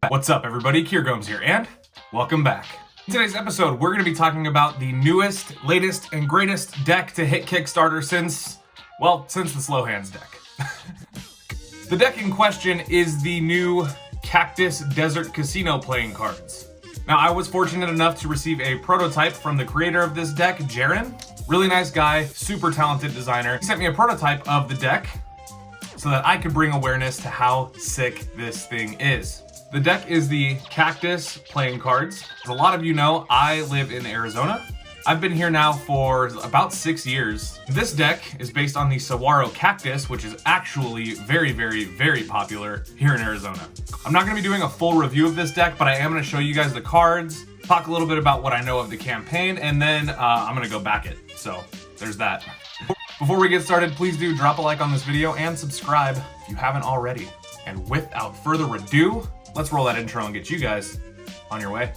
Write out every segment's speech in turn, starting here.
What's up everybody, Kier Gomes here, and welcome back. In today's episode, we're going to be talking about the newest, latest, and greatest deck to hit Kickstarter since the Slow Hands deck. The deck in question is the new Cactus Desert Casino playing cards. Now, I was fortunate enough to receive a prototype from the creator of this deck, Jaren. Really nice guy, super talented designer. He sent me a prototype of the deck so that I could bring awareness to how sick this thing is. The deck is the Cactus playing cards. As a lot of you know, I live in Arizona. I've been here now for about 6 years. This deck is based on the Saguaro Cactus, which is actually very, very, very popular here in Arizona. I'm not going to be doing a full review of this deck, but I am going to show you guys the cards, talk a little bit about what I know of the campaign, and then I'm going to go back it. So there's that. Before we get started, please do drop a like on this video and subscribe if you haven't already. And without further ado, let's roll that intro and get you guys on your way.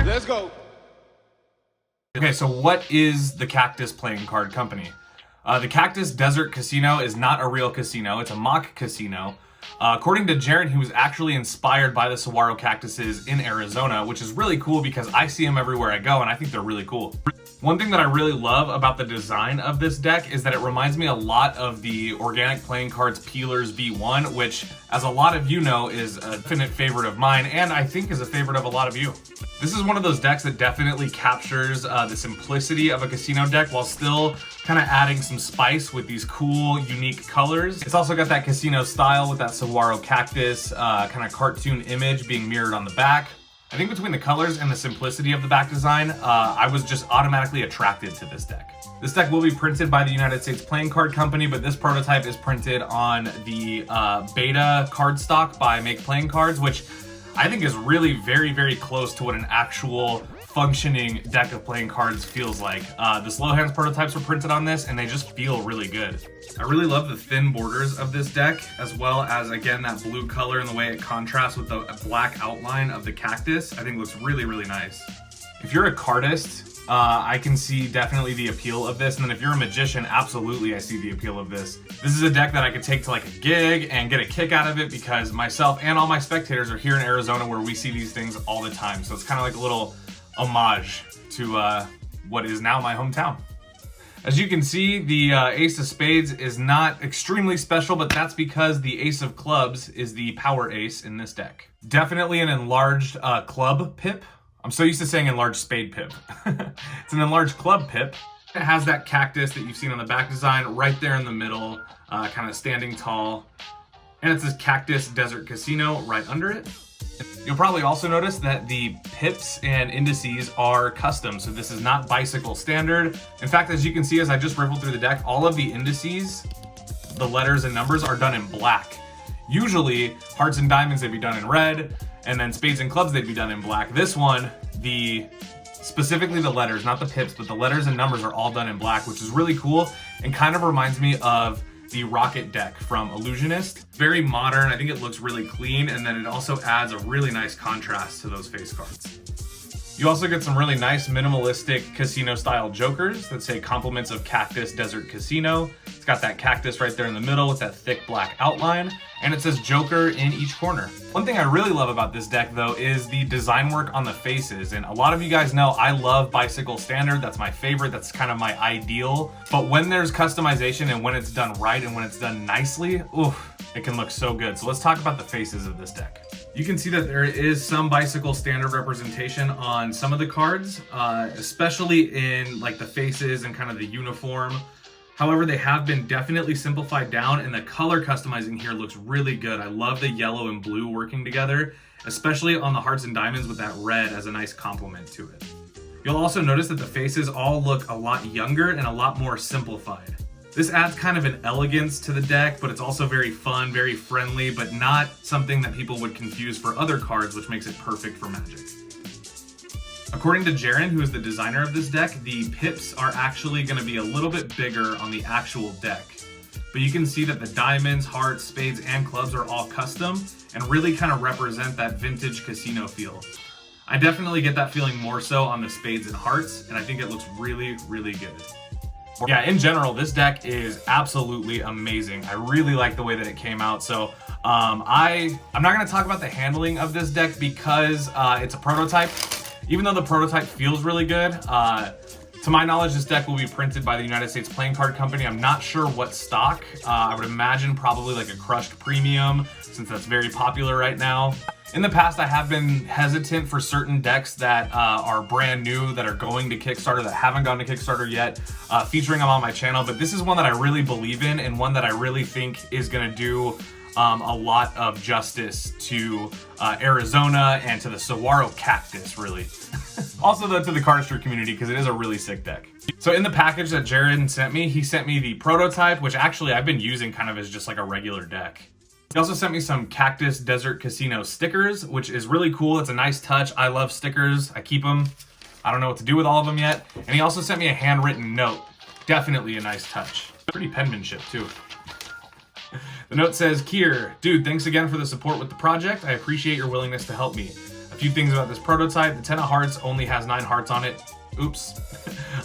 Let's go. Okay, so what is the Cactus playing card company? The Cactus Desert Casino is not a real casino, it's a mock casino. According to Jaren, he was actually inspired by the saguaro cactuses in Arizona, which is really cool because I see them everywhere I go and I think they're really cool. One thing that I really love about the design of this deck is that it reminds me a lot of the Organic Playing Cards Peelers V1, which, as a lot of you know, is a definite favorite of mine and I think is a favorite of a lot of you. This is one of those decks that definitely captures the simplicity of a casino deck while still kind of adding some spice with these cool, unique colors. It's also got that casino style with that saguaro cactus kind of cartoon image being mirrored on the back. I think between the colors and the simplicity of the back design, I was just automatically attracted to this deck. This deck will be printed by the United States Playing Card Company, but this prototype is printed on the beta cardstock by Make Playing Cards, which I think is really very, very close to what an actual functioning deck of playing cards feels like. The Slow Hands prototypes were printed on this and they just feel really good. I really love the thin borders of this deck, as well as, again, that blue color and the way it contrasts with the black outline of the cactus. I think looks really, really nice. If you're a cardist, I can see definitely the appeal of this. And then if you're a magician, absolutely I see the appeal of this. This is a deck that I could take to like a gig and get a kick out of it because myself and all my spectators are here in Arizona where we see these things all the time. So it's kind of like a little homage to what is now my hometown. As you can see, the Ace of Spades is not extremely special, but that's because the Ace of Clubs is the power ace in this deck. Definitely an enlarged club pip. I'm so used to saying enlarged spade pip. It's an enlarged club pip. It has that cactus that you've seen on the back design right there in the middle, kind of standing tall. And it says Cactus Desert Casino right under it. You'll probably also notice that the pips and indices are custom, so this is not bicycle standard. In fact, as you can see, as I just riffled through the deck, all of the indices, the letters and numbers are done in black. Usually, hearts and diamonds, they'd be done in red, and then spades and clubs, they'd be done in black. This one, specifically the letters, not the pips, but the letters and numbers are all done in black, which is really cool and kind of reminds me of the Rocket deck from Illusionist. Very modern, I think it looks really clean, and then it also adds a really nice contrast to those face cards. You also get some really nice minimalistic casino style jokers that say compliments of Cactus Desert Casino. It's got that cactus right there in the middle with that thick black outline, and it says Joker in each corner. One thing I really love about this deck though is the design work on the faces, and a lot of you guys know I love bicycle standard. That's my favorite, that's kind of my ideal. But when there's customization and when it's done right and when it's done nicely, oof, it can look so good. So let's talk about the faces of this deck. You can see that there is some bicycle standard representation on some of the cards, especially in like the faces and kind of the uniform. However, they have been definitely simplified down and the color customizing here looks really good. I love the yellow and blue working together, especially on the hearts and diamonds with that red as a nice complement to it. You'll also notice that the faces all look a lot younger and a lot more simplified. This adds kind of an elegance to the deck, but it's also very fun, very friendly, but not something that people would confuse for other cards, which makes it perfect for Magic. According to Jaren, who is the designer of this deck, the pips are actually going to be a little bit bigger on the actual deck. But you can see that the diamonds, hearts, spades, and clubs are all custom and really kind of represent that vintage casino feel. I definitely get that feeling more so on the spades and hearts, and I think it looks really, really good. Yeah, in general, this deck is absolutely amazing. I really like the way that it came out. So I'm not going to talk about the handling of this deck because it's a prototype. Even though the prototype feels really good, to my knowledge, this deck will be printed by the United States Playing Card Company. I'm not sure what stock. I would imagine probably like a crushed premium, since that's very popular right now. In the past, I have been hesitant for certain decks that are brand new, that are going to Kickstarter, that haven't gone to Kickstarter yet, featuring them on my channel. But this is one that I really believe in, and one that I really think is going to do a lot of justice to Arizona and to the Saguaro Cactus, really. Also, though, to the cardistry community, because it is a really sick deck. So in the package that Jared sent me, he sent me the prototype, which actually I've been using kind of as just like a regular deck. He also sent me some Cactus Desert Casino stickers, which is really cool. It's a nice touch. I love stickers. I keep them. I don't know what to do with all of them yet. And he also sent me a handwritten note. Definitely a nice touch. Pretty penmanship, too. The note says, Kier, dude, thanks again for the support with the project. I appreciate your willingness to help me. A few things about this prototype. The 10 of hearts only has 9 hearts on it. Oops.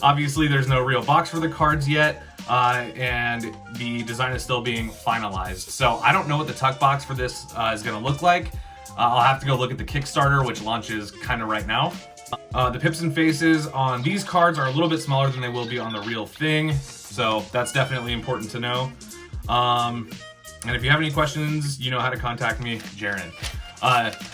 Obviously, there's no real box for the cards yet. And the design is still being finalized. So I don't know what the tuck box for this is going to look like. I'll have to go look at the Kickstarter, which launches kind of right now. The pips and faces on these cards are a little bit smaller than they will be on the real thing. So that's definitely important to know. And if you have any questions, you know how to contact me, Jaren.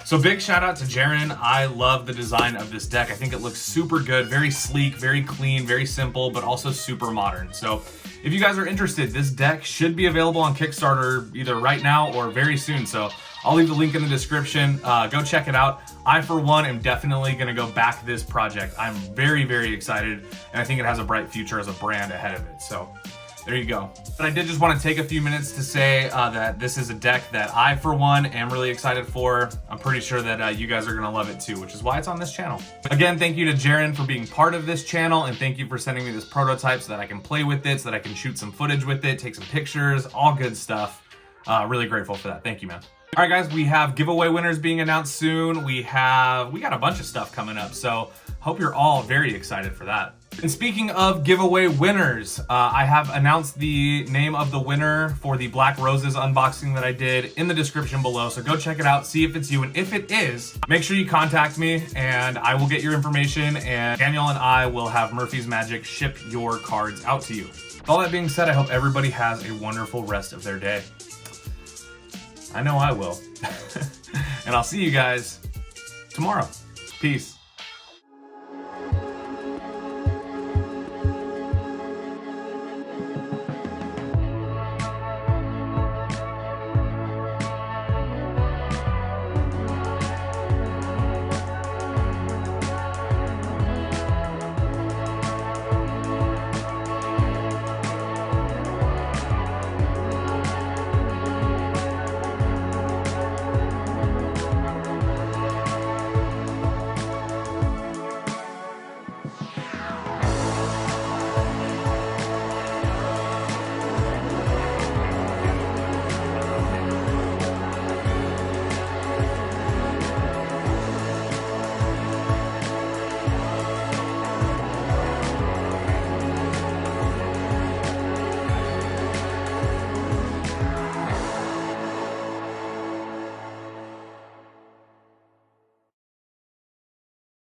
So big shout out to Jaren. I love the design of this deck. I think it looks super good, very sleek, very clean, very simple, but also super modern. So if you guys are interested, this deck should be available on Kickstarter either right now or very soon. So I'll leave the link in the description. Go check it out. I, for one, am definitely going to go back this project. I'm very, very excited, and I think it has a bright future as a brand ahead of it. So there you go. But I did just want to take a few minutes to say that this is a deck that I, for one, am really excited for. I'm pretty sure that you guys are going to love it too, which is why it's on this channel. Again, thank you to Jaren for being part of this channel, and thank you for sending me this prototype so that I can play with it, so that I can shoot some footage with it, take some pictures, all good stuff. Really grateful for that. Thank you, man. All right, guys, we have giveaway winners being announced soon. We got a bunch of stuff coming up, so hope you're all very excited for that. And speaking of giveaway winners, I have announced the name of the winner for the Black Roses unboxing that I did in the description below. So go check it out, see if it's you. And if it is, make sure you contact me and I will get your information, and Daniel and I will have Murphy's Magic ship your cards out to you. With all that being said, I hope everybody has a wonderful rest of their day. I know I will. And I'll see you guys tomorrow. Peace.